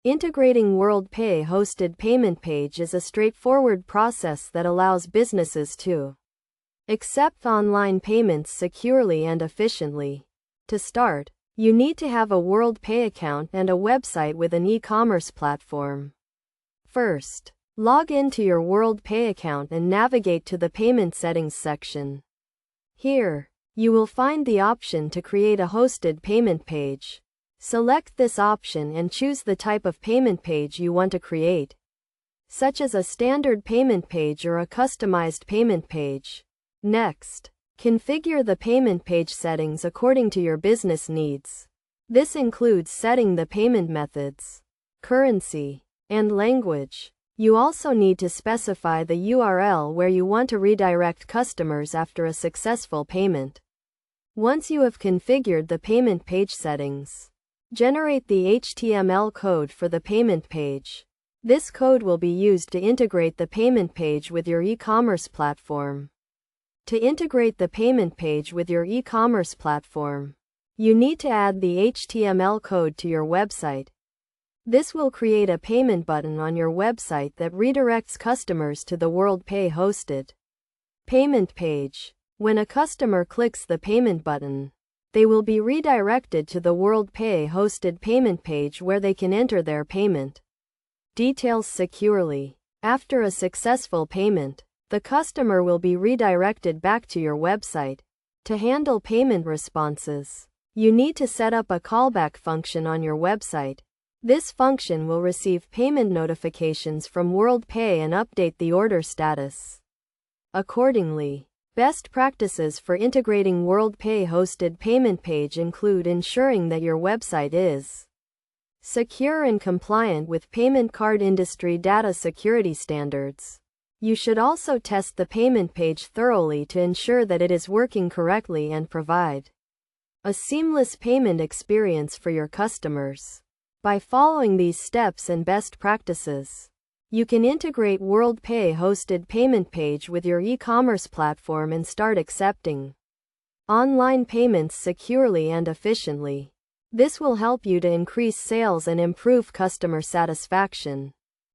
Integrating WorldPay hosted payment page is a straightforward process that allows businesses to accept online payments securely and efficiently. To start, you need to have a WorldPay account and a website with an e-commerce platform. First, log into your WorldPay account and navigate to the Payment Settings section. Here, you will find the option to create a hosted payment page. Select this option and choose the type of payment page you want to create, such as a standard payment page or a customized payment page. Next, configure the payment page settings according to your business needs. This includes setting the payment methods, currency, and language. You also need to specify the URL where you want to redirect customers after a successful payment. Once you have configured the payment page settings, generate the HTML code for the payment page. This code will be used to integrate the payment page with your e-commerce platform. To integrate the payment page with your e-commerce platform, you need to add the HTML code to your website. This will create a payment button on your website that redirects customers to the WorldPay hosted payment page. When a customer clicks the payment button, they will be redirected to the WorldPay hosted payment page where they can enter their payment details securely. After a successful payment, the customer will be redirected back to your website. To handle payment responses, you need to set up a callback function on your website. This function will receive payment notifications from WorldPay and update the order status accordingly. Best practices for integrating WorldPay hosted payment page include ensuring that your website is secure and compliant with payment card industry data security standards. You should also test the payment page thoroughly to ensure that it is working correctly and provide a seamless payment experience for your customers. By following these steps and best practices, you can integrate WorldPay hosted payment page with your e-commerce platform and start accepting online payments securely and efficiently. This will help you to increase sales and improve customer satisfaction.